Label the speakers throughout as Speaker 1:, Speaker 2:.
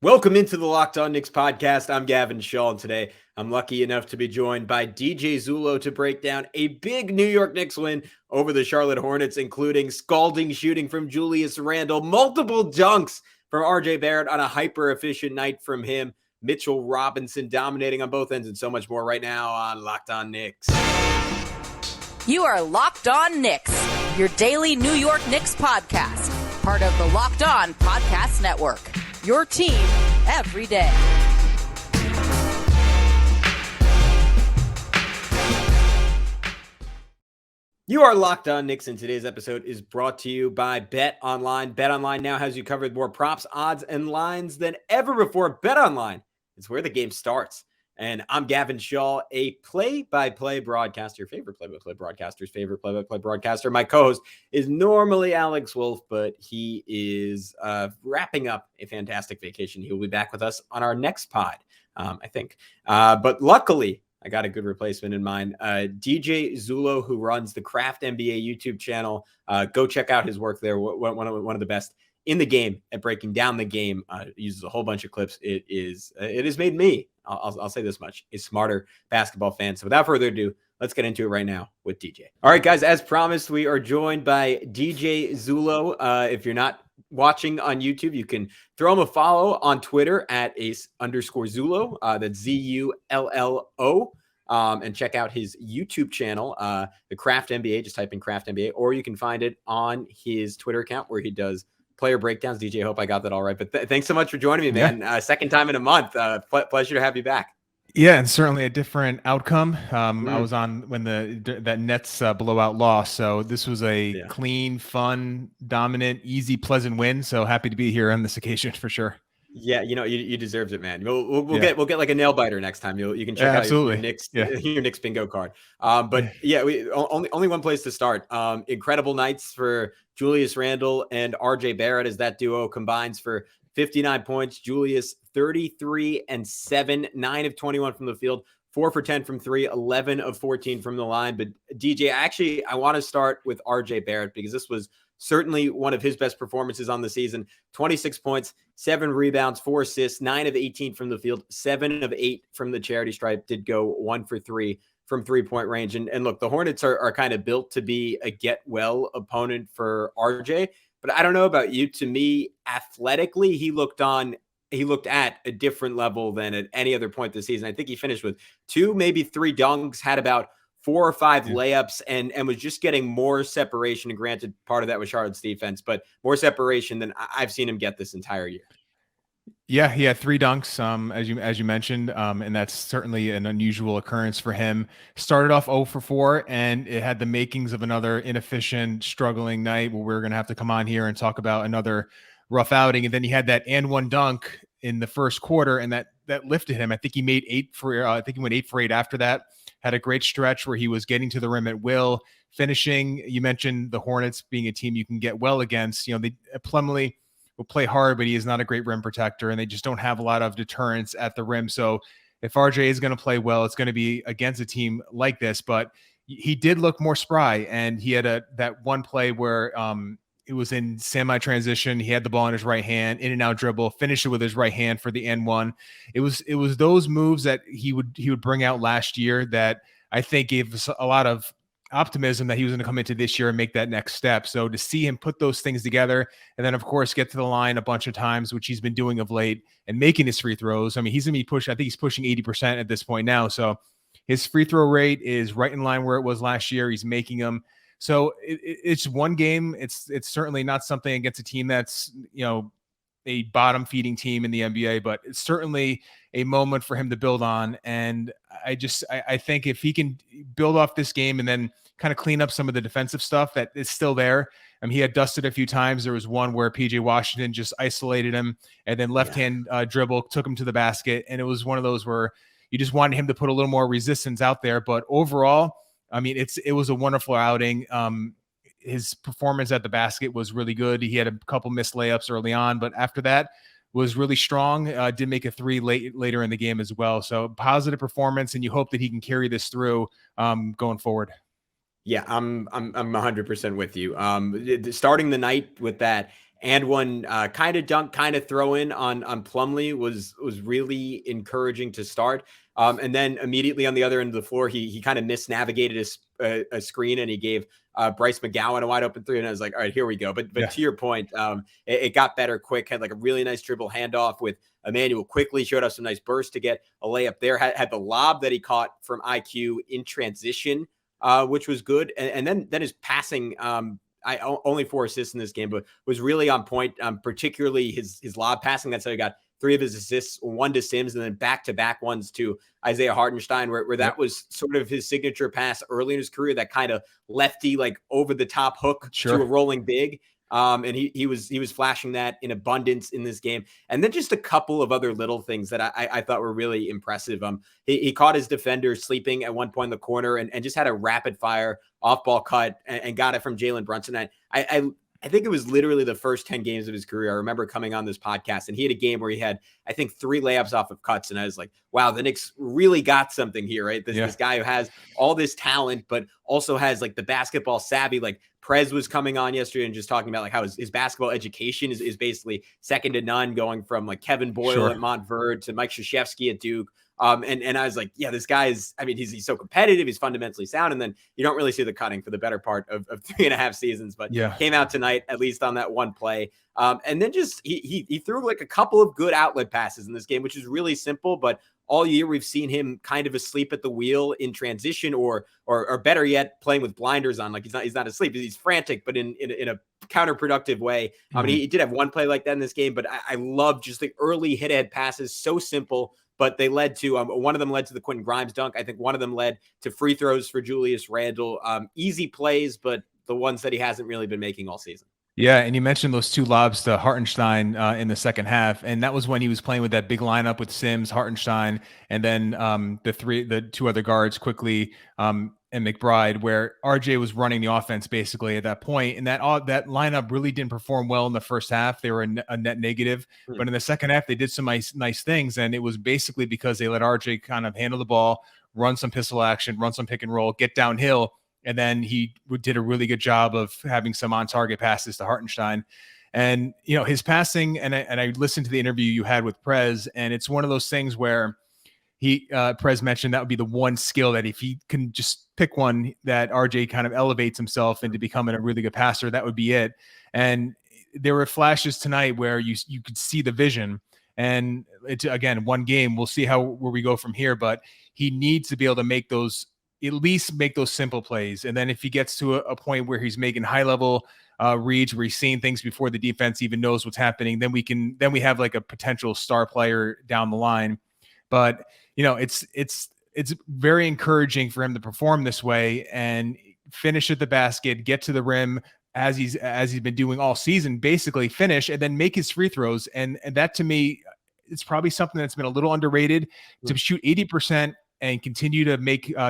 Speaker 1: Welcome into the Locked On Knicks podcast. I'm Gavin Schall, and today I'm lucky enough to be joined by DJ Zullo to break down a big New York Knicks win over the Charlotte Hornets, including scalding shooting from Julius Randle, multiple dunks from RJ Barrett on a hyper-efficient night from him, Mitchell Robinson dominating on both ends, and so much more right now on Locked On Knicks.
Speaker 2: You are Locked On Knicks, your daily New York Knicks podcast, part of the Locked On Podcast Network. Your team every day.
Speaker 1: You are Locked On Knicks, and today's episode is brought to you by BetOnline. BetOnline now has you covered more props, odds, and lines than ever before. BetOnline is where the game starts. And I'm Gavin Schall, a play-by-play broadcaster, favorite play-by-play broadcaster's favorite play-by-play broadcaster. My co-host is normally Alex Wolf, but he is wrapping up a fantastic vacation. He will be back with us on our next pod, I think. But luckily, I got a good replacement in mind. DJ Zullo, who runs the Craft NBA YouTube channel. Go check out his work there. One of the best in the game at breaking down the game. Uses a whole bunch of clips. It has made me, I'll say this much, a smarter basketball fan. So without further ado, let's get into it right now with DJ. All right, guys, as promised, we are joined by DJ Zullo. If you're not watching on YouTube, you can throw him a follow on Twitter at @Zullo. That's Zullo. And check out his YouTube channel, the Craft NBA. Just type in Craft NBA, or you can find it on his Twitter account where he does player breakdowns. DJ, I hope I got that all right. But thanks so much for joining me, man. Yeah. Second time in a month. Pleasure to have you back.
Speaker 3: Yeah, and certainly a different outcome. I was on when that Nets blowout loss. So this was a clean, fun, dominant, easy, pleasant win. So happy to be here on this occasion for sure.
Speaker 1: Yeah, you deserved it, man. We'll get like a nail biter next time. You can check out your Knicks bingo card. But yeah, only one place to start. Incredible nights for Julius Randle and RJ Barrett as that duo combines for 59 points. Julius 33 and 7, 9 of 21 from the field, 4 for 10 from 3, 11 of 14 from the line. But DJ, I want to start with RJ Barrett because this was certainly one of his best performances on the season. 26 points, 7 rebounds, 4 assists, 9 of 18 from the field, 7 of 8 from the charity stripe, did go 1 for 3 from 3-point range. And look, the Hornets are kind of built to be a get-well opponent for RJ. But I don't know about you. To me, athletically, he looked at a different level than at any other point this season. I think he finished with 2, maybe 3 dunks, had about 4 or 5 layups, and was just getting more separation. And granted, part of that was Charlotte's defense, but more separation than I've seen him get this entire year.
Speaker 3: Yeah, he had 3 dunks, as you mentioned, and that's certainly an unusual occurrence for him. Started off 0 for 4, and it had the makings of another inefficient, struggling night where we're going to have to come on here and talk about another rough outing. And then he had that and 1 dunk in the first quarter, and that lifted him. I think he made 8 for. I think he went 8 for 8 after that. Had a great stretch where he was getting to the rim at will, finishing. You mentioned the Hornets being a team you can get well against. Plumlee will play hard, but he is not a great rim protector, and they just don't have a lot of deterrence at the rim. So if RJ is going to play well, it's going to be against a team like this. But he did look more spry, and he had that one play where it was in semi-transition. He had the ball in his right hand, in and out dribble, finish it with his right hand for the N1. It was those moves that he would bring out last year that I think gave us a lot of optimism that he was going to come into this year and make that next step. So to see him put those things together and then, of course, get to the line a bunch of times, which he's been doing of late, and making his free throws. I mean, he's going to be I think he's pushing 80% at this point now. So his free throw rate is right in line where it was last year. He's making them. So it's one game. It's certainly not something against a team that's, a bottom feeding team in the NBA, but it's certainly a moment for him to build on. And I think if he can build off this game and then kind of clean up some of the defensive stuff that is still there. I mean, he had dusted a few times. There was one where PJ Washington just isolated him and then left-hand dribble, took him to the basket. And it was one of those where you just wanted him to put a little more resistance out there. But overall, I mean, it was a wonderful outing. His performance at the basket was really good. He had a couple missed layups early on, but after that was really strong. Did make a 3 later in the game as well. So positive performance, and you hope that he can carry this through going forward.
Speaker 1: Yeah, I'm 100% with you. Starting the night with that, and one kind of dunk, kind of throw in on Plumlee was really encouraging to start. And then immediately on the other end of the floor, he kind of misnavigated a screen, and he gave Bryce McGowan a wide open three. And I was like, all right, here we go. But
Speaker 3: Yeah.
Speaker 1: to your point, it got better quick. Had like a really nice dribble handoff with Emmanuel quickly, showed us some nice burst to get a layup there. Had the lob that he caught from IQ in transition, which was good. And then his passing, I only 4 assists in this game, but was really on point. Particularly his lob passing. That's how he got 3 of his assists, 1 to Sims, and then back-to-back ones to Isaiah Hartenstein, where that was sort of his signature pass early in his career, that kind of lefty, like over the top hook to a rolling big. And he was flashing that in abundance in this game. And then just a couple of other little things that I thought were really impressive. He caught his defender sleeping at one point in the corner and just had a rapid fire off ball cut and got it from Jalen Brunson. I think it was literally the first 10 games of his career. I remember coming on this podcast, and he had a game where he had, I think, 3 layups off of cuts. And I was like, wow, the Knicks really got something here, right? This guy who has all this talent, but also has like the basketball savvy. Like Prez was coming on yesterday and just talking about like how his basketball education is basically second to none, going from like Kevin Boyle at Montverde to Mike Krzyzewski at Duke. And I was like, yeah, this guy is, I mean, he's so competitive. He's fundamentally sound. And then you don't really see the cutting for the better part of 3.5 seasons, but came out tonight, at least on that one play. And then just, he threw like a couple of good outlet passes in this game, which is really simple, but all year we've seen him kind of asleep at the wheel in transition or better yet, playing with blinders on. Like he's not asleep. He's frantic, but in a counterproductive way. I mean, he did have one play like that in this game, but I love just the early hit ahead passes. So simple, but they led to, one of them led to the Quentin Grimes dunk. I think one of them led to free throws for Julius Randle. Easy plays, but the ones that he hasn't really been making all season.
Speaker 3: Yeah, and you mentioned those 2 lobs to Hartenstein in the second half, and that was when he was playing with that big lineup with Sims, Hartenstein, and then the 2 other guards quickly and McBride, where RJ was running the offense basically at that point, and that lineup really didn't perform well in the first half. They were a net negative, but in the second half they did some nice things, and it was basically because they let RJ kind of handle the ball, run some pistol action, run some pick and roll, get downhill. And then he did a really good job of having some on-target passes to Hartenstein. And, you know, his passing, and I listened to the interview you had with Prez, and it's one of those things where Prez mentioned that would be the one skill that if he can just pick one that RJ kind of elevates himself into becoming a really good passer, that would be it. And there were flashes tonight where you could see the vision. And it's, again, one game. We'll see where we go from here, but he needs to be able to at least make those simple plays. And then if he gets to a point where he's making high level reads, where he's seeing things before the defense even knows what's happening, then we have like a potential star player down the line. But, you know, it's very encouraging for him to perform this way and finish at the basket, get to the rim as he's been doing all season, basically finish and then make his free throws. And that, to me, it's probably something that's been a little underrated. To shoot 80% and continue to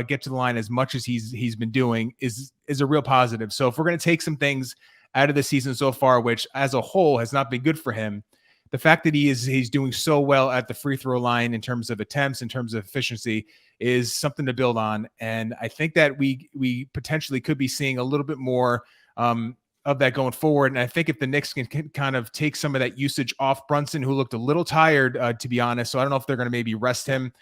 Speaker 3: get to the line as much as he's been doing is a real positive. So if we're going to take some things out of the season so far, which as a whole has not been good for him, the fact that he's doing so well at the free throw line in terms of attempts, in terms of efficiency, is something to build on. And I think that we potentially could be seeing a little bit more of that going forward. And I think if the Knicks can kind of take some of that usage off Brunson, who looked a little tired, to be honest. So I don't know if they're going to maybe rest him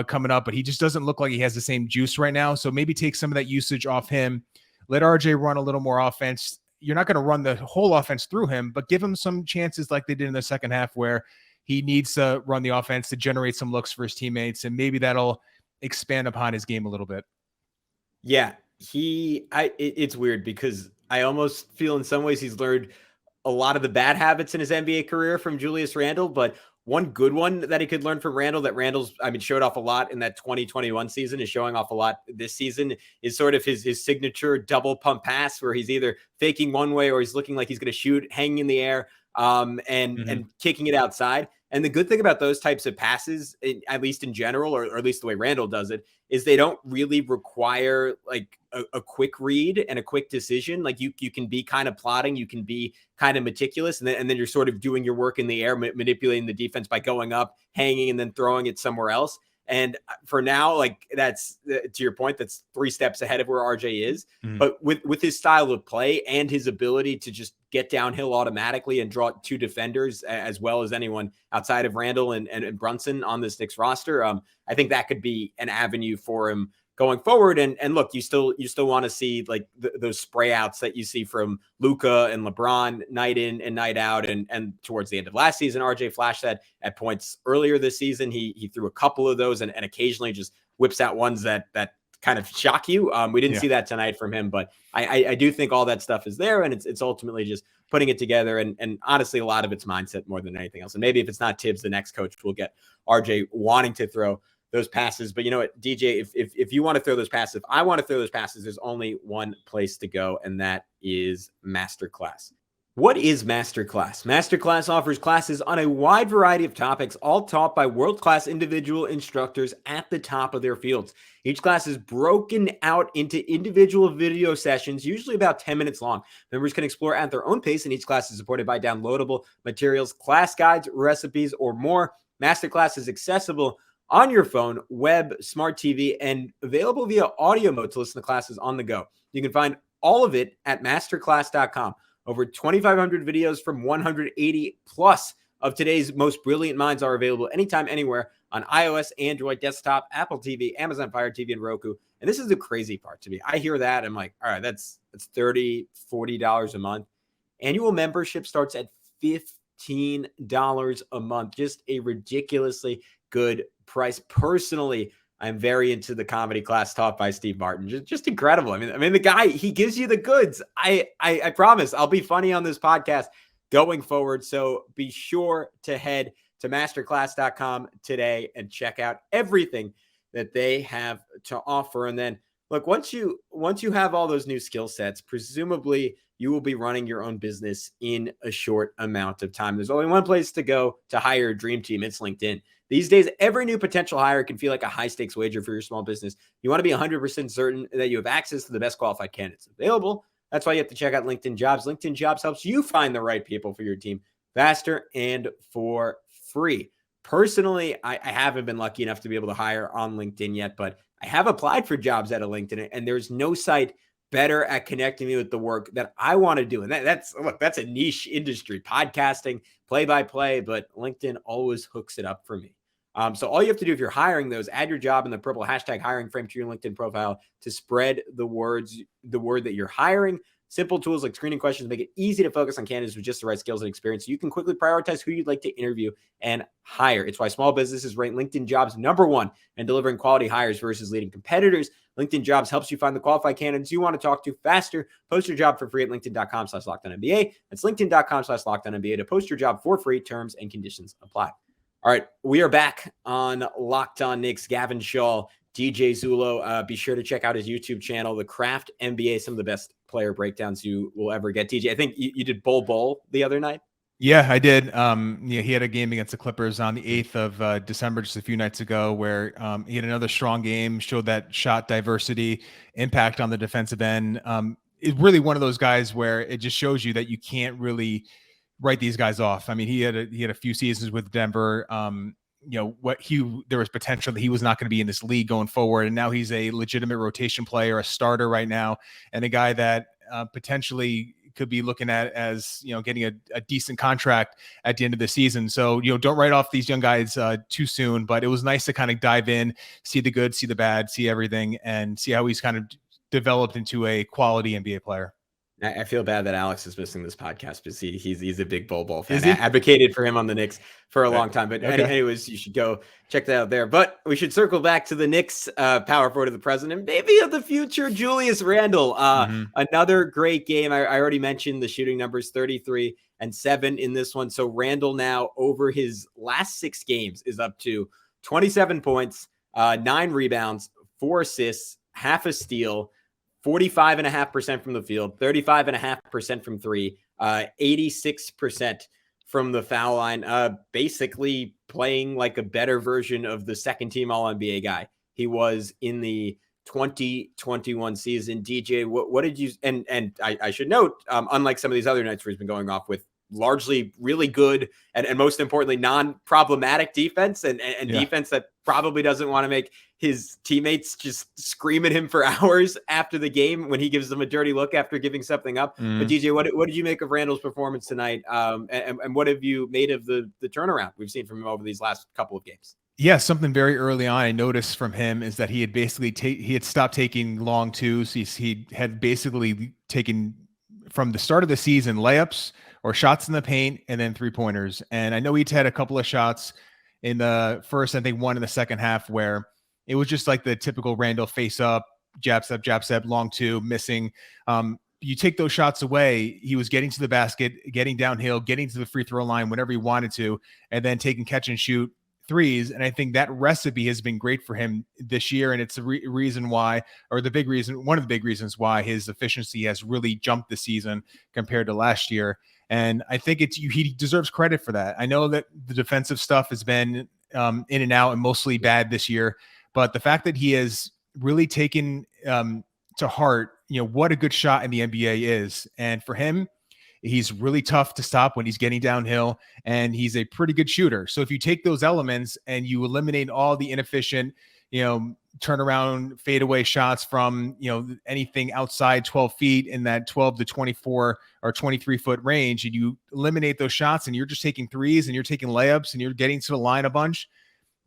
Speaker 3: coming up, but he just doesn't look like he has the same juice right now. So maybe take some of that usage off him, let RJ run a little more offense. You're not going to run the whole offense through him, but give him some chances like they did in the second half where he needs to run the offense to generate some looks for his teammates. And maybe that'll expand upon his game a little bit.
Speaker 1: Yeah, it's weird because I almost feel in some ways he's learned a lot of the bad habits in his NBA career from Julius Randle, but one good one that he could learn from Randle that Randle's, showed off a lot in that 2021 season, is showing off a lot this season, is sort of his signature double pump pass where he's either faking one way or he's looking like he's going to shoot, hanging in the air, and kicking it outside. And the good thing about those types of passes, at least in general, or at least the way Randle does it, is they don't really require like a quick read and a quick decision. Like you can be kind of plotting, you can be kind of meticulous, and then you're sort of doing your work in the air, manipulating the defense by going up, hanging, and then throwing it somewhere else. And for now, like that's, to your point, that's 3 steps ahead of where RJ is. But with his style of play and his ability to just get downhill automatically and draw two defenders as well as anyone outside of Randle and Brunson on this Knicks roster. I think that could be an avenue for him going forward. And look, you still want to see like those spray outs that you see from Luka and LeBron night in and night out. And towards the end of last season, RJ flashed that at points earlier this season. He threw a couple of those and occasionally just whips out ones that kind of shock you. We didn't see that tonight from him, but I do think all that stuff is there, and it's ultimately just putting it together. And honestly, a lot of it's mindset more than anything else. And maybe if it's not Tibbs, the next coach will get RJ wanting to throw those passes. But you know what, DJ, if you want to throw those passes, if I want to throw those passes, there's only one place to go, and that is MasterClass. What is MasterClass? MasterClass offers classes on a wide variety of topics, all taught by world-class individual instructors at the top of their fields. Each class is broken out into individual video sessions, usually about 10 minutes long. Members can explore at their own pace, and each class is supported by downloadable materials, class guides, recipes, or more. MasterClass is accessible on your phone, web, smart TV, and available via audio mode to listen to classes on the go. You can find all of it at masterclass.com. Over 2,500 videos from 180 plus of today's most brilliant minds are available anytime, anywhere on iOS, Android, desktop, Apple TV, Amazon Fire TV, and Roku. And this is the crazy part to me. I hear that. I'm like, all right, that's $30, $40 a month. Annual membership starts at $15 a month. Just a ridiculously good price. Personally, I'm very into the comedy class taught by Steve Martin. Just incredible. I mean, the guy, he gives you the goods. I promise I'll be funny on this podcast going forward. So be sure to head to masterclass.com today and check out everything that they have to offer. And then look, once you have all those new skill sets, presumably you will be running your own business in a short amount of time. There's only one place to go to hire a dream team. It's LinkedIn. These days, every new potential hire can feel like a high-stakes wager for your small business. You want to be 100% certain that you have access to the best qualified candidates available. That's why you have to check out LinkedIn Jobs. LinkedIn Jobs helps you find the right people for your team faster and for free. Personally, I haven't been lucky enough to be able to hire on LinkedIn yet, but I have applied for jobs at a LinkedIn, and there's no site better at connecting me with the work that I want to do. And that's a niche industry, podcasting, play-by-play, but LinkedIn always hooks it up for me. So all you have to do if you're hiring those, add your job in the purple hashtag hiring frame to your LinkedIn profile to spread the word that you're hiring. Simple tools like screening questions make it easy to focus on candidates with just the right skills and experience, so you can quickly prioritize who you'd like to interview and hire. It's why small businesses rank LinkedIn Jobs #1 in delivering quality hires versus leading competitors. LinkedIn Jobs helps you find the qualified candidates you want to talk to faster. Post your job for free at linkedin.com/LockedOnNBA. That's linkedin.com/LockedOnNBA to post your job for free. Terms and conditions apply. All right, we are back on Locked On Knicks. Gavin Schall, DJ Zullo. Be sure to check out his YouTube channel, The Craft NBA, some of the best player breakdowns you will ever get. DJ, I think you did Bowl the other night.
Speaker 3: Yeah, I did. He had a game against the Clippers on the 8th of December, just a few nights ago, where he had another strong game, showed that shot diversity, impact on the defensive end. It's really one of those guys where it just shows you that you can't really write these guys off. I mean, he had a few seasons with Denver. There was potential that he was not going to be in this league going forward, and now he's a legitimate rotation player, a starter right now, and a guy that potentially could be looking at as, getting a decent contract at the end of the season. So, don't write off these young guys too soon, but it was nice to kind of dive in, see the good, see the bad, see everything, and see how he's kind of developed into a quality NBA player.
Speaker 1: I feel bad that Alex is missing this podcast because he's a big Bol fan. I advocated for him on the Knicks for a long time. But anyways, you should go check that out there. But we should circle back to the Knicks power forward of the present and maybe of the future, Julius Randle. Another great game. I already mentioned the shooting numbers, 33 and 7 in this one. So Randle now over his last 6 games is up to 27 points, 9 rebounds, 4 assists, half a steal, 45.5% from the field, 35.5% from 3, 86% from the foul line, basically playing like a better version of the second team All-NBA guy he was in the 2021 season. DJ, what did you, and I should note, unlike some of these other nights where he's been going off with largely really good and most importantly, non-problematic defense and defense that probably doesn't want to make his teammates just scream at him for hours after the game when he gives them a dirty look after giving something up. But DJ, what did you make of Randle's performance tonight? And what have you made of the turnaround we've seen from him over these last couple of games?
Speaker 3: Yeah, something very early on I noticed from him is that he had basically he had stopped taking long twos. He had basically taken from the start of the season layups or shots in the paint and then 3-pointers. And I know he'd had a couple of shots in the first, I think one in the second half, where it was just like the typical Randle face up, jab step, long two, missing. You take those shots away, he was getting to the basket, getting downhill, getting to the free throw line whenever he wanted to, and then taking catch and shoot threes. And I think that recipe has been great for him this year. And it's the reason why, or the big reason, one of the big reasons why his efficiency has really jumped this season compared to last year. And I think he deserves credit for that. I know that the defensive stuff has been in and out and mostly bad this year, but the fact that he has really taken to heart, what a good shot in the NBA is. And for him, he's really tough to stop when he's getting downhill, and he's a pretty good shooter. So if you take those elements and you eliminate all the inefficient, turnaround fadeaway shots from, anything outside 12 feet in that 12 to 24 or 23 foot range, and you eliminate those shots and you're just taking threes and you're taking layups and you're getting to the line a bunch,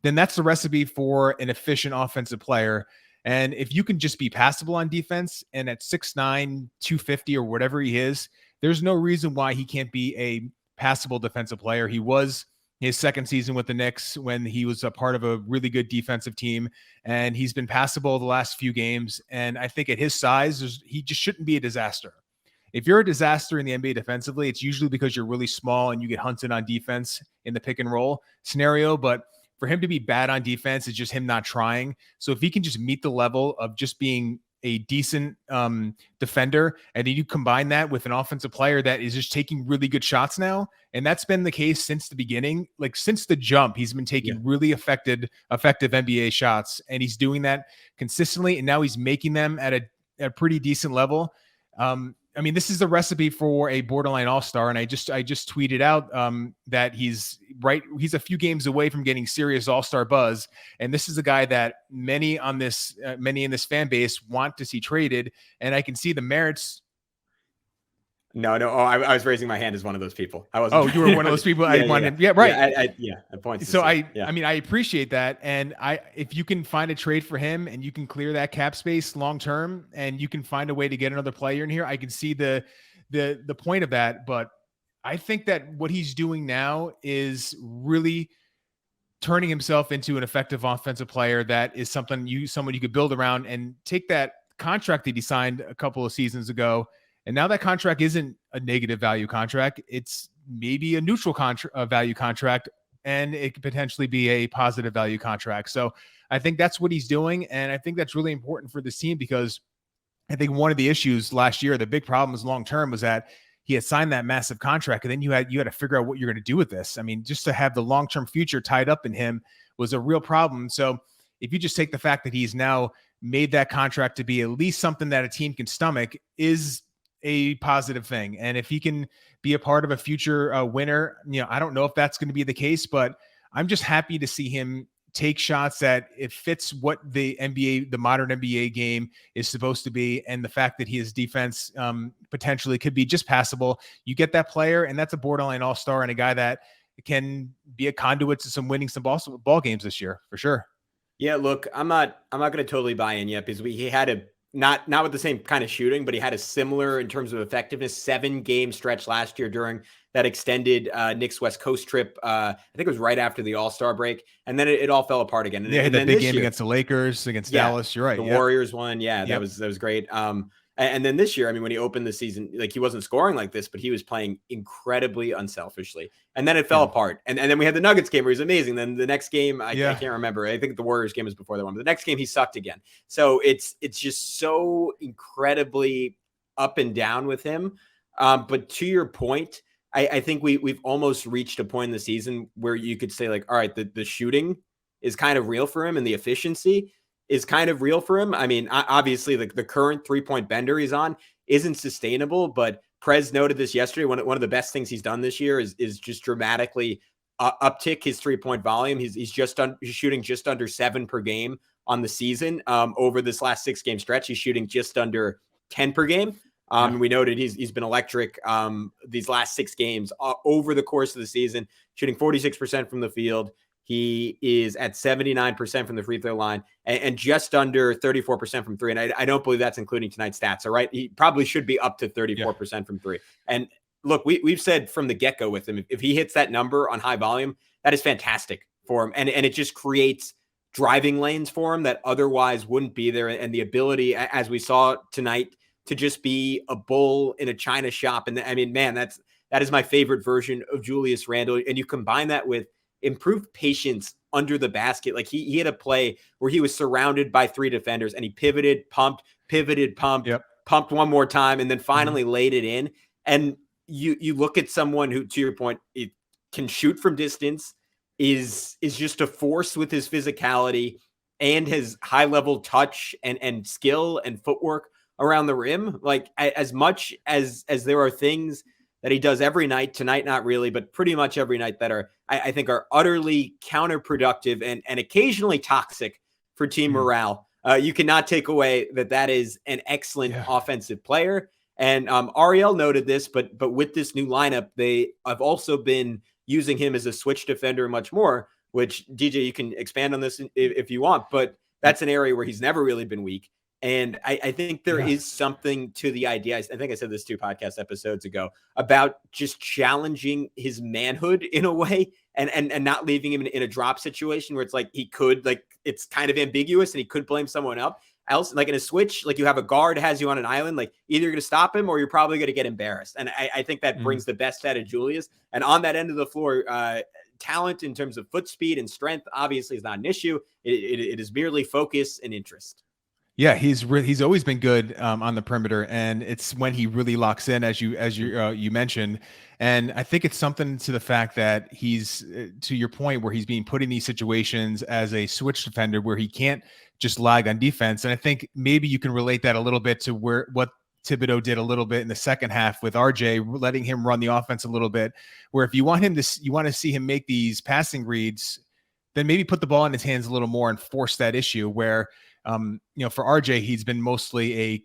Speaker 3: then that's the recipe for an efficient offensive player. And if you can just be passable on defense, and at 6'9", 250 or whatever he is, there's no reason why he can't be a passable defensive player. He was his second season with the Knicks when he was a part of a really good defensive team, and he's been passable the last few games. And I think at his size, he just shouldn't be a disaster. If you're a disaster in the NBA defensively, it's usually because you're really small and you get hunted on defense in the pick and roll scenario. But for him to be bad on defense is just him not trying. So if he can just meet the level of just being a decent defender, and then you combine that with an offensive player that is just taking really good shots now, and that's been the case since the beginning, like since the jump, he's been taking really effective NBA shots, and he's doing that consistently, and now he's making them at a pretty decent level. I mean, this is the recipe for a borderline all-star. And I just tweeted out that he's a few games away from getting serious all-star buzz. And this is a guy that many in this fan base want to see traded. And I can see the merits.
Speaker 1: No. Oh, I was raising my hand as one of those people. I wasn't.
Speaker 3: Oh, you were one of those people. I wanted. Yeah, right.
Speaker 1: I point.
Speaker 3: So I mean, I appreciate that. And if you can find a trade for him and you can clear that cap space long term, and you can find a way to get another player in here, I can see the point of that. But I think that what he's doing now is really turning himself into an effective offensive player. That is someone you could build around, and take that contract that he signed a couple of seasons ago. And now that contract isn't a negative value contract. It's maybe a neutral value contract, and it could potentially be a positive value contract. So I think that's what he's doing. And I think that's really important for this team, because I think one of the issues last year, the big problems long-term, was that he had signed that massive contract, and then you had to figure out what you're going to do with this. I mean, just to have the long-term future tied up in him was a real problem. So if you just take the fact that he's now made that contract to be at least something that a team can stomach, is a positive thing. And if he can be a part of a future winner, I don't know if that's going to be the case, but I'm just happy to see him take shots that it fits what the modern NBA game is supposed to be. And the fact that his defense potentially could be just passable, you get that player, and that's a borderline all-star, and a guy that can be a conduit to some ball games this year for sure.
Speaker 1: Yeah, look, I'm not going to totally buy in yet, because he had a not with the same kind of shooting, but he had a similar, in terms of effectiveness, 7-game stretch last year during that extended Knicks West Coast trip. I think it was right after the All-Star break, and then it all fell apart again. And
Speaker 3: had that big game against the Lakers, against Dallas. You're right.
Speaker 1: The Warriors won. That was great. And then this year, I mean, when he opened the season, like, he wasn't scoring like this, but he was playing incredibly unselfishly. And then it fell apart. And then we had the Nuggets game where he's amazing. Then the next game, I can't remember. I think the Warriors game was before that one. But the next game, he sucked again. So it's just so incredibly up and down with him. But to your point, I think we've almost reached a point in the season where you could say, like, all right, the shooting is kind of real for him, and the efficiency is kind of real for him. I mean, obviously the current 3-point bender he's on isn't sustainable, but Prez noted this yesterday. One of the best things he's done this year is just dramatically uptick his 3-point volume. He's shooting just under 7 per game on the season. Over this last 6-game stretch, he's shooting just under 10 per game. We noted he's been electric these last 6 games over the course of the season, shooting 46% from the field. He is at 79% from the free throw line and just under 34% from 3. And I don't believe that's including tonight's stats. So, right, he probably should be up to 34% from 3. And look, we've said from the get-go with him, if he hits that number on high volume, that is fantastic for him. And it just creates driving lanes for him that otherwise wouldn't be there. And the ability, as we saw tonight, to just be a bull in a china shop. And I mean, man, that is my favorite version of Julius Randle. And you combine that with improved patience under the basket. Like he had a play where he was surrounded by 3 defenders and he pivoted, pumped, pumped one more time, and then finally laid it in. And you look at someone who, to your point, it can shoot from distance, is just a force with his physicality and his high level touch and skill and footwork around the rim. Like as much as there are things that he does every night, tonight not really, but pretty much every night, that are I think are utterly counterproductive and occasionally toxic for team morale. You cannot take away that is an excellent offensive player. And Ariel noted this, but with this new lineup, they have also been using him as a switch defender much more, which, DJ, you can expand on this if you want, but that's an area where he's never really been weak. And I think there is something to the idea. I think I said this 2 podcast episodes ago about just challenging his manhood in a way and not leaving him in a drop situation where it's like he could, like, it's kind of ambiguous and he could blame someone else. Like in a switch, like you have a guard has you on an island, like either you're going to stop him or you're probably going to get embarrassed. And I think that brings the best out of Julius. And on that end of the floor, talent in terms of foot speed and strength obviously is not an issue. It is merely focus and interest.
Speaker 3: Yeah, he's always been good on the perimeter, and it's when he really locks in, as you mentioned. And I think it's something to the fact that he's, to your point, where he's being put in these situations as a switch defender where he can't just lag on defense. And I think maybe you can relate that a little bit to what Thibodeau did a little bit in the second half with RJ, letting him run the offense a little bit. Where if you want to see him make these passing reads, then maybe put the ball in his hands a little more and force that issue where. For RJ, he's been mostly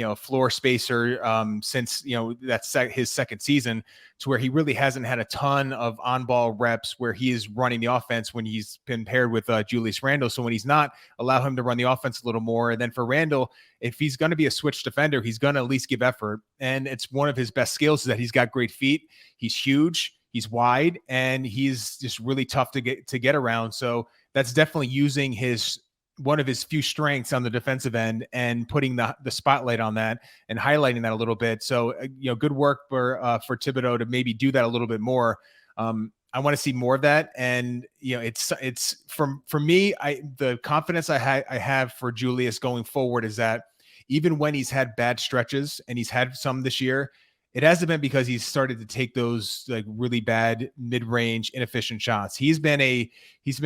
Speaker 3: a floor spacer since that's his second season, to where he really hasn't had a ton of on-ball reps where he is running the offense when he's been paired with Julius Randle. So when he's not, allow him to run the offense a little more. And then for Randle, if he's going to be a switch defender, he's going to at least give effort. And it's one of his best skills is that he's got great feet. He's huge. He's wide, and he's just really tough to get around. So that's definitely using one of his few strengths on the defensive end and putting the spotlight on that and highlighting that a little bit. So, good work for Thibodeau to maybe do that a little bit more. I want to see more of that. And, it's for me, the confidence I have for Julius going forward is that even when he's had bad stretches, and he's had some this year, it hasn't been because he's started to take those like really bad mid-range inefficient shots. He's been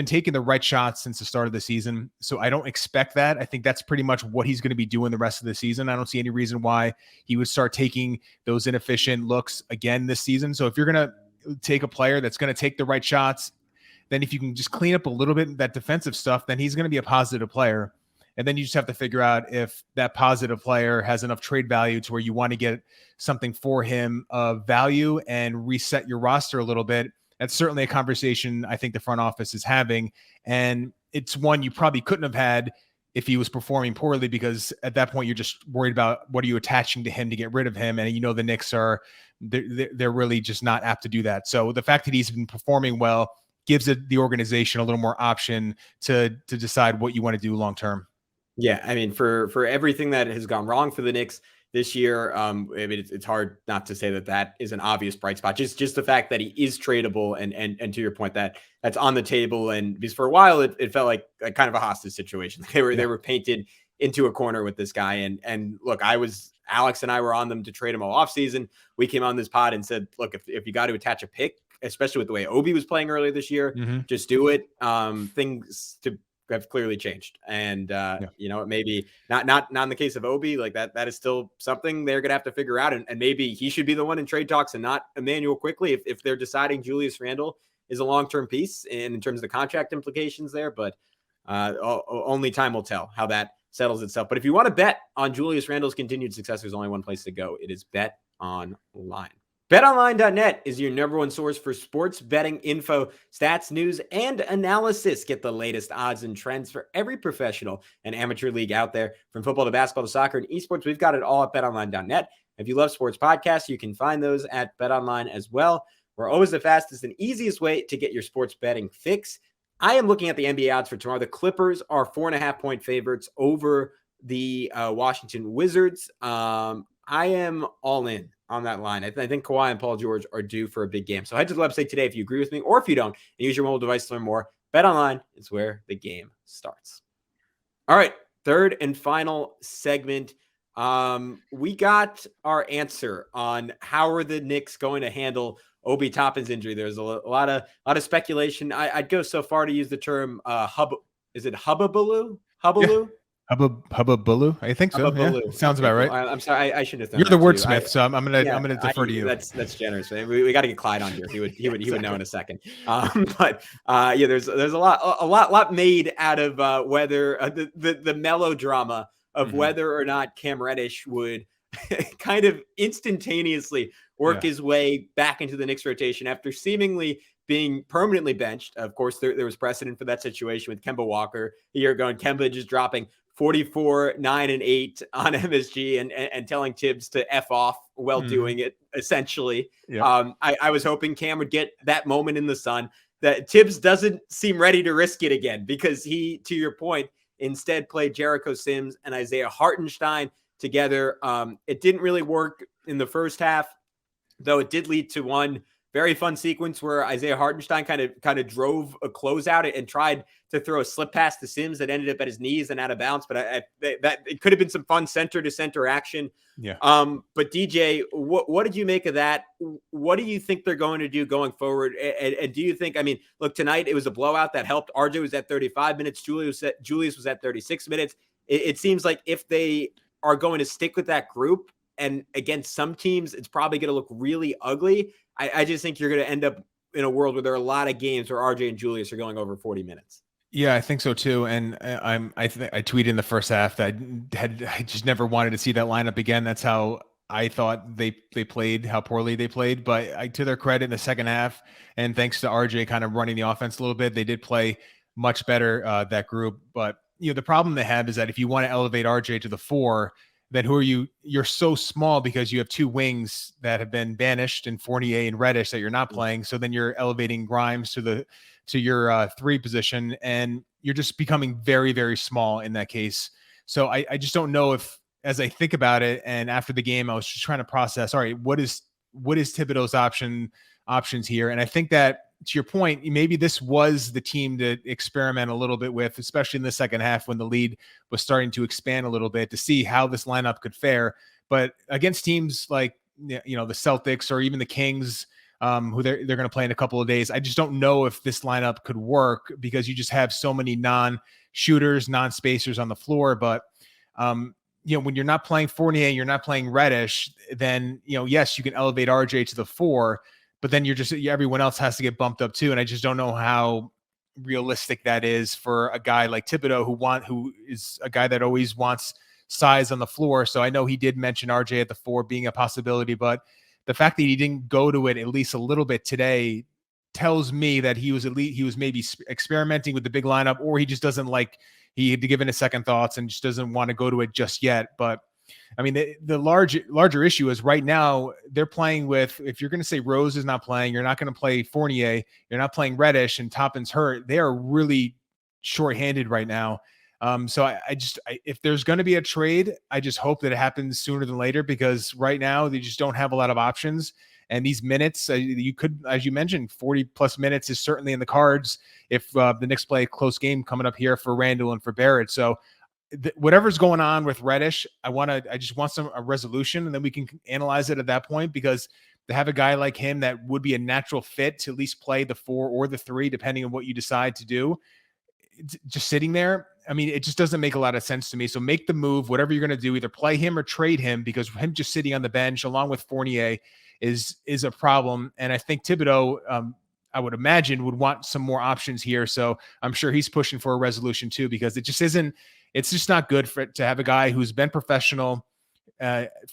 Speaker 3: taking the right shots since the start of the season. So I don't expect that. I think that's pretty much what he's going to be doing the rest of the season. I don't see any reason why he would start taking those inefficient looks again this season. So if you're going to take a player that's going to take the right shots, then if you can just clean up a little bit that defensive stuff, then he's going to be a positive player. And then you just have to figure out if that positive player has enough trade value to where you want to get something for him of value and reset your roster a little bit. That's certainly a conversation I think the front office is having. And it's one you probably couldn't have had if he was performing poorly, because at that point you're just worried about what are you attaching to him to get rid of him. And the Knicks they're really just not apt to do that. So the fact that he's been performing well gives the organization a little more option to decide what you want to do long-term.
Speaker 1: Yeah, I mean, for everything that has gone wrong for the Knicks this year, I mean, it's hard not to say that is an obvious bright spot. Just the fact that he is tradable, and to your point, that's on the table. And because for a while it felt like kind of a hostage situation. They were painted into a corner with this guy. And look, Alex and I were on them to trade him all offseason. We came on this pod and said, look, if you got to attach a pick, especially with the way Obi was playing earlier this year, just do it. Things to have clearly changed. And,
Speaker 3: Yeah.
Speaker 1: it may be not in the case of Obi, like that is still something they're going to have to figure out. And maybe he should be the one in trade talks and not Emmanuel quickly if they're deciding Julius Randle is a long-term piece in terms of the contract implications there. But only time will tell how that settles itself. But if you want to bet on Julius Randle's continued success, there's only one place to go. It is BetOnline. BetOnline.net is your number one source for sports betting info, stats, news, and analysis. Get the latest odds and trends for every professional and amateur league out there. From football to basketball to soccer and esports, we've got it all at BetOnline.net. If you love sports podcasts, you can find those at BetOnline as well. We're always the fastest and easiest way to get your sports betting fix. I am looking at the NBA odds for tomorrow. The Clippers are 4.5-point favorites over the Washington Wizards. I am all in on that line. I think Kawhi and Paul George are due for a big game. So head to the website today if you agree with me, or if you don't, and use your mobile device to learn more. BetOnline is where the game starts. All right, third and final segment. We got our answer on how are the Knicks going to handle Obi Toppin's injury. There's a lot of speculation. I'd go so far to use the term is it hubbubaloo?
Speaker 3: Yeah. Hubbubaloo? I think so. Yeah. Sounds about right.
Speaker 1: I'm sorry, I shouldn't have.
Speaker 3: You're the wordsmith, so I'm gonna defer to you.
Speaker 1: That's generous. We got to get Clyde on here. He would know in a second. There's a lot made out of whether the melodrama of whether or not Cam Reddish would kind of instantaneously work his way back into the Knicks rotation after seemingly being permanently benched. Of course, there was precedent for that situation with Kemba Walker a year ago, and Kemba just dropping 44, 9, and 8 on MSG and telling Tibbs to F off while doing it, essentially. Yeah. I was hoping Cam would get that moment in the sun. That Tibbs doesn't seem ready to risk it again because he, to your point, instead played Jericho Sims and Isaiah Hartenstein together. It didn't really work in the first half, though it did lead to one very fun sequence where Isaiah Hartenstein kind of drove a closeout and tried to throw a slip pass to Sims that ended up at his knees and out of bounds. But that it could have been some fun center to center action. Yeah. But DJ, what did you make of that? What do you think they're going to do going forward? And do you think? I mean, look, tonight it was a blowout that helped. RJ was at 35 minutes. Julius was at 36 minutes. It seems like if they are going to stick with that group, and against some teams, it's probably going to look really ugly. I just think you're going to end up in a world where there are a lot of games where RJ and Julius are going over 40 minutes.
Speaker 3: Yeah, I think so too. And I tweeted in the first half that I just never wanted to see that lineup again. That's how I thought they played, how poorly they played. But to their credit, in the second half, and thanks to RJ kind of running the offense a little bit, they did play much better, that group. But the problem they have is that if you want to elevate RJ to the 4, then who are you? You're so small because you have 2 wings that have been banished in Fournier and Reddish that you're not playing. So then you're elevating Grimes to your 3 position, and you're just becoming very, very small in that case. So I just don't know if, as I think about it, and after the game, I was just trying to process, all right, what is Thibodeau's options here? And I think that, to your point, maybe this was the team to experiment a little bit with, especially in the second half when the lead was starting to expand a little bit, to see how this lineup could fare. But against teams like, the Celtics or even the Kings, who they're going to play in a couple of days, I just don't know if this lineup could work because you just have so many non-shooters, non-spacers on the floor. But, when you're not playing Fournier, you're not playing Reddish, then, yes, you can elevate RJ to the 4, but then everyone else has to get bumped up too. And I just don't know how realistic that is for a guy like Thibodeau, who is a guy that always wants size on the floor. So I know he did mention RJ at the 4 being a possibility, but the fact that he didn't go to it at least a little bit today tells me that he was maybe experimenting with the big lineup, or he just doesn't he had to give it a second thoughts and just doesn't want to go to it just yet. But I mean, the larger issue is right now they're playing with, if you're going to say Rose is not playing, you're not going to play Fournier, you're not playing Reddish, and Toppin's hurt. They are really shorthanded right now. So if there's going to be a trade, I just hope that it happens sooner than later, because right now they just don't have a lot of options. And these minutes, you could, as you mentioned, 40 plus minutes is certainly in the cards if the Knicks play a close game coming up here for Randle and for Barrett. So whatever's going on with Reddish, I just want a resolution, and then we can analyze it at that point, because to have a guy like him that would be a natural fit to at least play the 4 or the 3, depending on what you decide to do, just sitting there. I mean, it just doesn't make a lot of sense to me. So make the move, whatever you're going to do, either play him or trade him, because him just sitting on the bench along with Fournier is a problem. And I think Thibodeau, I would imagine, would want some more options here. So I'm sure he's pushing for a resolution too, because it's just not good to have a guy who's been professional.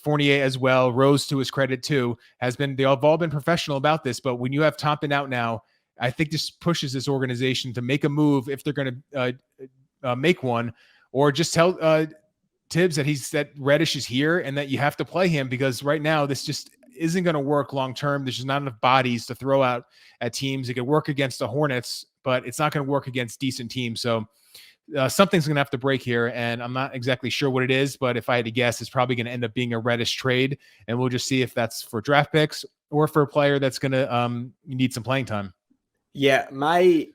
Speaker 3: Fournier as well, Rose, to his credit too, they've all been professional about this. But when you have Toppin out now, I think this pushes this organization to make a move if they're going to make one, or just tell Tibbs that Reddish is here and that you have to play him, because right now this just isn't going to work long term. There's just not enough bodies to throw out at teams. It could work against the Hornets, but it's not going to work against decent teams. So something's going to have to break here, and I'm not exactly sure what it is, but if I had to guess, it's probably going to end up being a Reddish trade, and we'll just see if that's for draft picks or for a player that's going to need some playing time.
Speaker 1: Yeah, my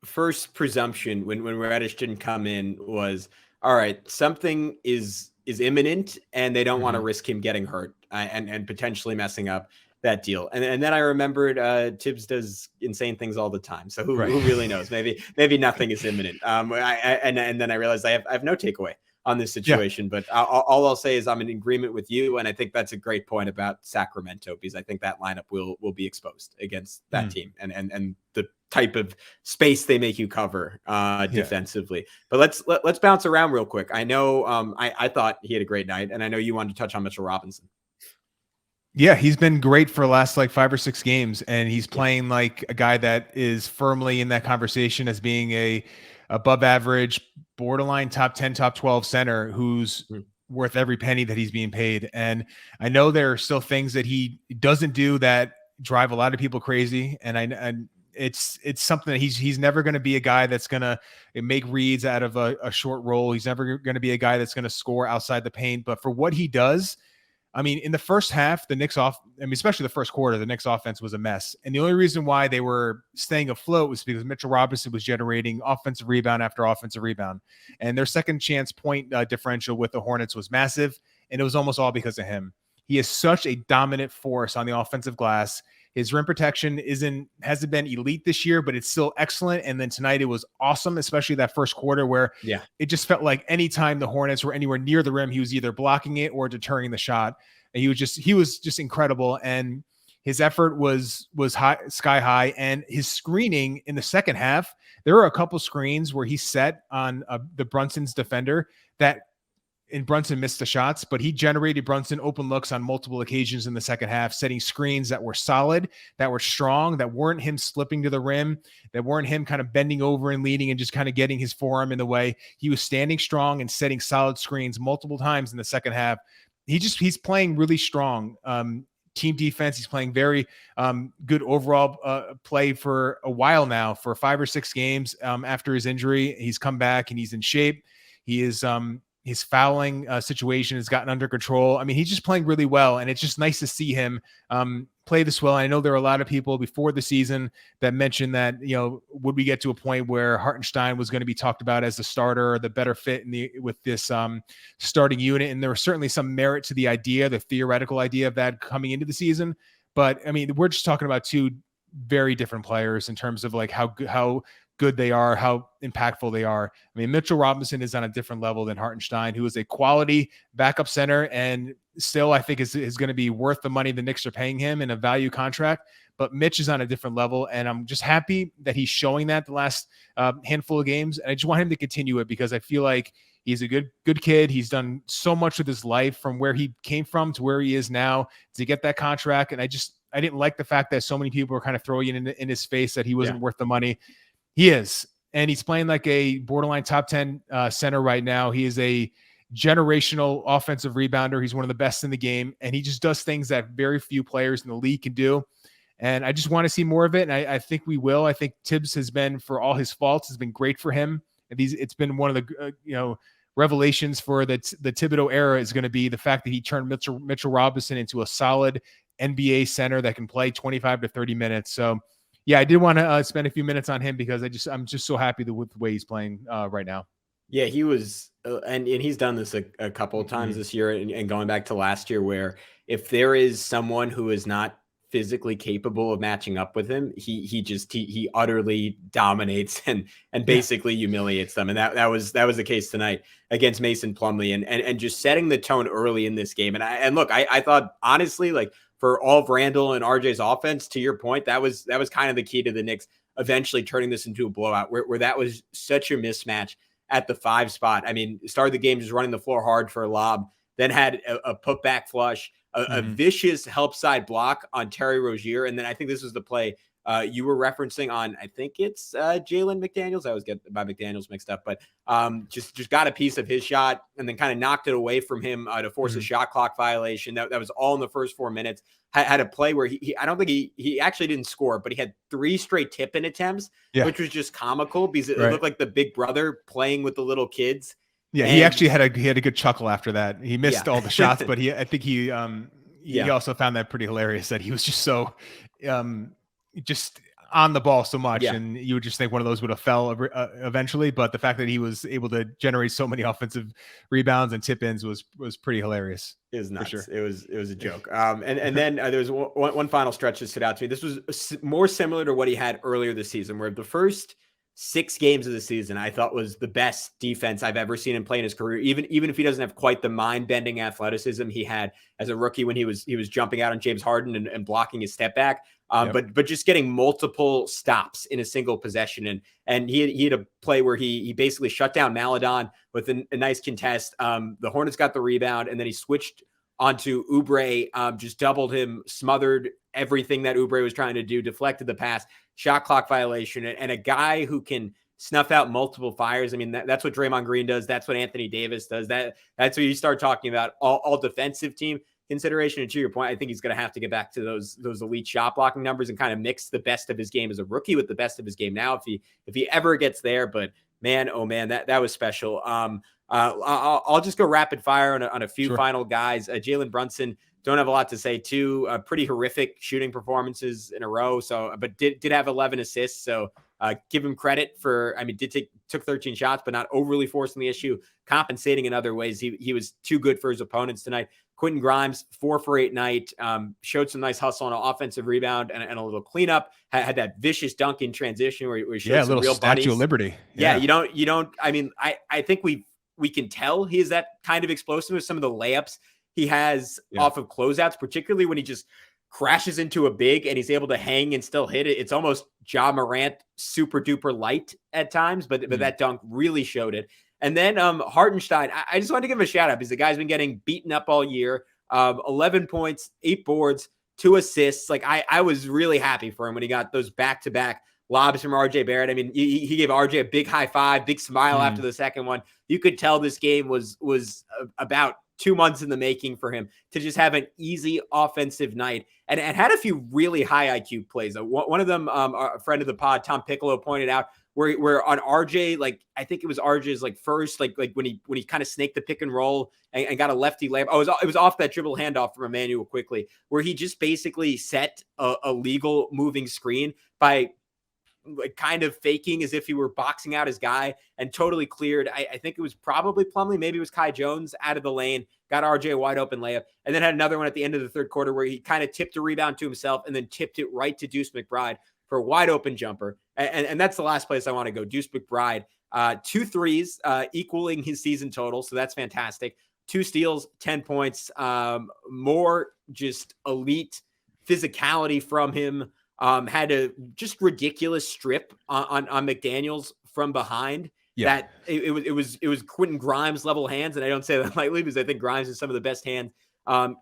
Speaker 1: first presumption when Reddish didn't come in was, all right, something is imminent, and they don't want to risk him getting hurt and potentially messing up that deal. And then I remembered Tibbs does insane things all the time. So who really knows? Maybe nothing is imminent. And then I realized I have no takeaway on this situation. Yeah. But all I'll say is I'm in agreement with you, and I think that's a great point about Sacramento, because I think that lineup will be exposed against that team and the type of space they make you cover defensively. But let's bounce around real quick. I know I thought he had a great night, and I know you wanted to touch on Mitchell Robinson.
Speaker 3: Yeah, he's been great for the last 5 or 6 games, and he's playing like a guy that is firmly in that conversation as being a above average, borderline top 10, top 12 center who's worth every penny that he's being paid. And I know there are still things that he doesn't do that drive a lot of people crazy. And it's something that he's never going to be a guy that's going to make reads out of a short roll. He's never going to be a guy that's going to score outside the paint. But for what he does, I mean, in the first half, especially the first quarter, the Knicks offense was a mess. And the only reason why they were staying afloat was because Mitchell Robinson was generating offensive rebound after offensive rebound. And their second chance point differential with the Hornets was massive. And it was almost all because of him. He is such a dominant force on the offensive glass. His rim protection hasn't been elite this year, but it's still excellent. And then tonight it was awesome, especially that first quarter where it just felt like anytime the Hornets were anywhere near the rim, he was either blocking it or deterring the shot. And he was just incredible. And his effort was high, sky high. And his screening in the second half, there were a couple screens where he set on the Brunson's defender and Brunson missed the shots, but he generated Brunson open looks on multiple occasions in the second half, setting screens that were solid, that were strong, that weren't him slipping to the rim, that weren't him kind of bending over and leading and just kind of getting his forearm in the way. He was standing strong and setting solid screens multiple times in the second half. He's playing really strong team defense. He's playing very good overall play for a while now, for 5 or 6 games after his injury. He's come back and he's in shape. He is his fouling situation has gotten under control. I mean, he's just playing really well, and it's just nice to see him play this well. I know there are a lot of people before the season that mentioned that, would we get to a point where Hartenstein was going to be talked about as the starter or the better fit with this starting unit? And there was certainly some merit to the idea, the theoretical idea of that coming into the season. But I mean, we're just talking about 2 very different players in terms of how good they are, how impactful they are. I mean, Mitchell Robinson is on a different level than Hartenstein, who is a quality backup center and still I think is going to be worth the money the Knicks are paying him in a value contract. But Mitch is on a different level, and I'm just happy that he's showing that the last handful of games. And I just want him to continue it, because I feel like he's a good kid. He's done so much with his life from where he came from to where he is now to get that contract. And I didn't like the fact that so many people were kind of throwing it in his face that he wasn't worth the money. He is, and he's playing like a borderline top 10 center right now. He is a generational offensive rebounder. He's one of the best in the game, and he just does things that very few players in the league can do. And I just want to see more of it, and I think we will. I think Tibbs has been, for all his faults, has been great for him. And it's been one of the revelations for the Thibodeau era is going to be the fact that he turned Mitchell Robinson into a solid NBA center that can play 25 to 30 minutes. So, yeah, I did want to spend a few minutes on him because I'm just so happy with the way he's playing right now.
Speaker 1: Yeah, he was, and he's done this a couple of times this year, and going back to last year, where if there is someone who is not physically capable of matching up with him, he utterly dominates and basically humiliates them. And that was the case tonight against Mason Plumlee and just setting the tone early in this game. And look, I thought honestly, like for all of Randle and RJ's offense, to your point, that was kind of the key to the Knicks eventually turning this into a blowout where that was such a mismatch at the 5 spot. I mean, started the game just running the floor hard for a lob, then had a putback flush, a vicious help side block on Terry Rozier. And then I think this was the play you were referencing on, I think it's Jalen McDaniels. I always get my McDaniels mixed up, but just got a piece of his shot and then kind of knocked it away from him to force a shot clock violation. That was all in the first 4 minutes. Had a play where I don't think he actually didn't score, but he had 3 straight tip-in attempts, which was just comical because it looked like the big brother playing with the little kids.
Speaker 3: Yeah, he actually had a good chuckle after that. He missed all the shots, but I think he also found that pretty hilarious that he was just so just on the ball so much, and you would just think one of those would have fell eventually. But the fact that he was able to generate so many offensive rebounds and tip-ins was pretty hilarious.
Speaker 1: It was nuts.
Speaker 3: For sure.
Speaker 1: It was a joke. And then there was one final stretch that stood out to me. This was more similar to what he had earlier this season, where the first 6 games of the season I thought was the best defense I've ever seen him play in his career. Even if he doesn't have quite the mind-bending athleticism he had as a rookie when he was jumping out on James Harden and blocking his step back. But just getting multiple stops in a single possession. And he had a play where he basically shut down Maledon with a nice contest. The Hornets got the rebound, and then he switched onto Oubre, just doubled him, smothered everything that Oubre was trying to do, deflected the pass, shot clock violation, and a guy who can snuff out multiple fires. I mean, that's what Draymond Green does. That's what Anthony Davis does. That's what you start talking about, all defensive team consideration. And to your point, I think he's going to have to get back to those elite shot blocking numbers and kind of mix the best of his game as a rookie with the best of his game now, if he ever gets there. But man, oh man, that was special. I'll just go rapid fire on a few final guys. Jalen Brunson, don't have a lot to say. 2 pretty horrific shooting performances in a row. But did have 11 assists. So give him credit for. I mean, took 13 shots, but not overly forcing the issue. Compensating in other ways. He was too good for his opponents tonight. Quentin Grimes, 4 for 8 night, showed some nice hustle on an offensive rebound and a little cleanup. Had that vicious dunk in transition where he showed some real
Speaker 3: Statue
Speaker 1: bunnies.
Speaker 3: of Liberty.
Speaker 1: Yeah, you don't. I mean, I think we can tell he is that kind of explosive with some of the layups he has off of closeouts, particularly when he just crashes into a big and he's able to hang and still hit it. It's almost Ja Morant super duper light at times, but that dunk really showed it. And then Hartenstein, I just wanted to give him a shout out because the guy's been getting beaten up all year. 11 points, 8 boards, 2 assists. Like I was really happy for him when he got those back-to-back lobs from RJ Barrett. I mean, he gave RJ a big high five, big smile after the second one. You could tell this game was about 2 months in the making for him to just have an easy offensive night and had a few really high IQ plays. One of them, a friend of the pod, Tom Piccolo, pointed out where on RJ, like I think it was RJ's like first, like when he kind of snaked the pick and roll and got a lefty layup. Oh, it was off that dribble handoff from Emmanuel quickly, where he just basically set a legal moving screen by like kind of faking as if he were boxing out his guy and totally cleared. I think it was probably Plumlee. Maybe it was Kai Jones out of the lane, got RJ a wide open layup, and then had another one at the end of the third quarter where he kind of tipped a rebound to himself and then tipped it right to Deuce McBride for a wide open jumper. And that's the last place I want to go. Deuce McBride, 2 threes, equaling his season total. So that's fantastic. 2 steals, 10 points, more just elite physicality from him. Had a just ridiculous strip on McDaniels from behind. That it was Quentin Grimes level hands, and I don't say that lightly because I think Grimes is some of the best hands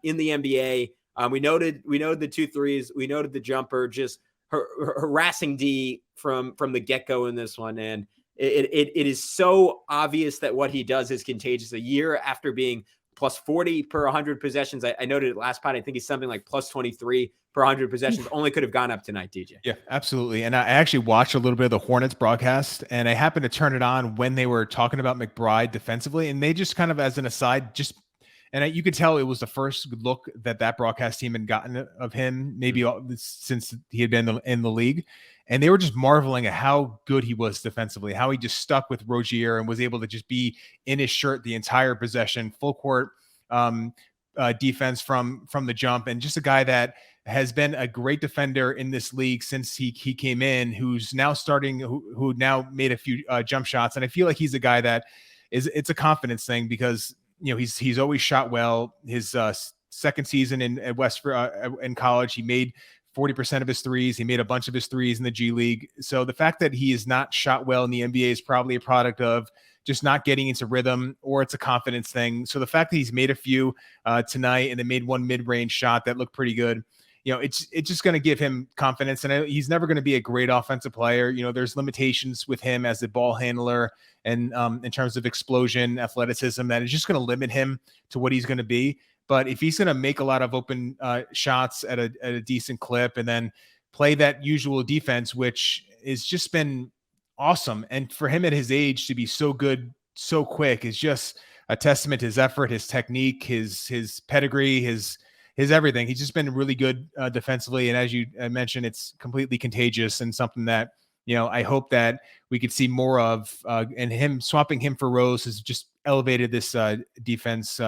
Speaker 1: in the NBA. We noted the 2 threes, we noted the jumper, just harassing D from the get-go in this one, and it is so obvious that what he does is contagious. A year after being plus 40 per 100 possessions, I noted it last pod. I think he's something like plus 23 per 100 possessions. Only could have gone up tonight, DJ.
Speaker 3: Yeah, absolutely. And I actually watched a little bit of the Hornets broadcast, and I happened to turn it on when they were talking about McBride defensively, and they just kind of, as an aside, you could tell it was the first look that broadcast team had gotten of him, maybe since he had been in the league. And they were just marveling at how good he was defensively, how he just stuck with Rozier and was able to just be in his shirt the entire possession, full court defense from the jump. And just a guy that has been a great defender in this league since he came in, who's now starting, who now made a few jump shots. And I feel like he's a guy that it's a confidence thing because, he's always shot well. His second season in college, he made 40% of his threes. He made a bunch of his threes in the G League. So the fact that he is not shot well in the NBA is probably a product of just not getting into rhythm, or it's a confidence thing. So the fact that he's made a few tonight and then made one mid-range shot that looked pretty good, it's just going to give him confidence. And he's never going to be a great offensive player. There's limitations with him as a ball handler and in terms of explosion, athleticism, that is just going to limit him to what he's going to be. But if he's going to make a lot of open shots at a decent clip and then play that usual defense, which has just been awesome. And for him at his age to be so good, so quick is just a testament to his effort, his technique, his pedigree, his everything. He's just been really good defensively. And as you mentioned, it's completely contagious and something that, I hope that we could see more of, and him swapping him for Rose has just elevated this defense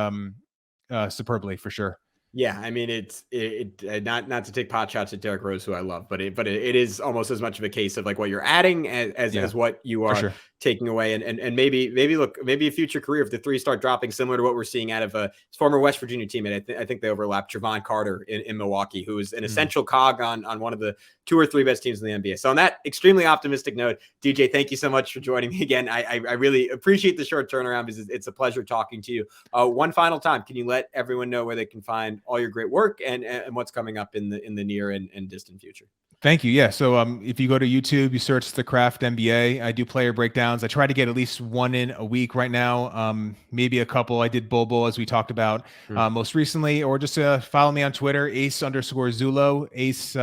Speaker 3: superbly for sure.
Speaker 1: Yeah, I mean, it's not to take pot shots at Derrick Rose, who I love, but it is almost as much of a case of like what you're adding as what you are taking away, and maybe a future career if the threes start dropping, similar to what we're seeing out of his former West Virginia teammate. I think they overlap, Javon Carter in Milwaukee, who is an essential cog on one of the 2 or 3 best teams in the NBA. So on that extremely optimistic note, DJ, thank you so much for joining me again. I really appreciate the short turnaround because it's a pleasure talking to you. One final time, can you let everyone know where they can find all your great work and what's coming up in the near and distant future?
Speaker 3: Thank you. Yeah. So if you go to YouTube, you search The Craft NBA. I do player breakdowns. I try to get at least one in a week right now. Maybe a couple. I did Bobo, as we talked about most recently, or just follow me on Twitter, Ace_Zullo, Ace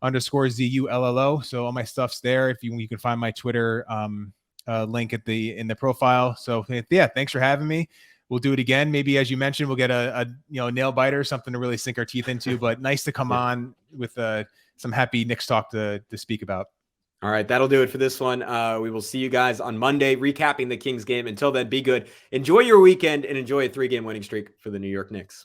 Speaker 3: _ZULLO. So all my stuff's there. If you can find my Twitter link in the profile. So yeah, thanks for having me. We'll do it again. Maybe, as you mentioned, we'll get a nail biter, something to really sink our teeth into. But nice to come on with some happy Knicks talk to speak about.
Speaker 1: All right, that'll do it for this one. We will see you guys on Monday, recapping the Kings game. Until then, be good. Enjoy your weekend and enjoy a 3-game winning streak for the New York Knicks.